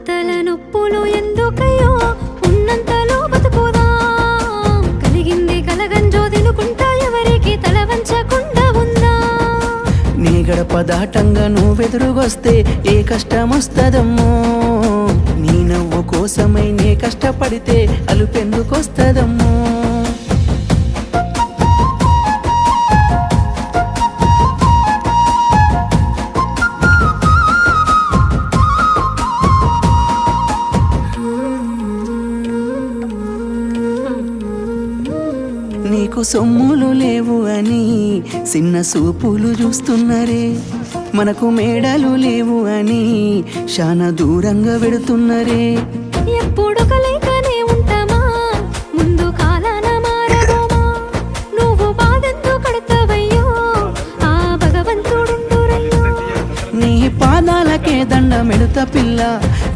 తల నొప్పులు ఎందుకయ్యో ఉన్నంతలో బతుకుదాం కలిగింది కలగంజో తినుకుంటా ఎవరికి తల వంచకుండా ఉందా నీ గడప దాటంగా నువ్వెదురుగొస్తే ఏ కష్టమొస్తదమ్మో నీ నవ్వు కోసమై నే కష్టపడితే అలుపెందుకొస్తదమ్మో నీకు సొమ్ములు లేవు అని చిన్న సూపులు చూస్తున్నరే మనకు మేడలు లేవు అని శానా దూరంగా వెడుతున్నరే ఎప్పుడు కలేకనే ఉంటామా ముందు కాలాన మారబోమా నువ్వు బాధంతో కడతావయ్యో ఆ భగవంతుడుండురయ్యో నీ పాదాలకే దండమెడుత పిల్ల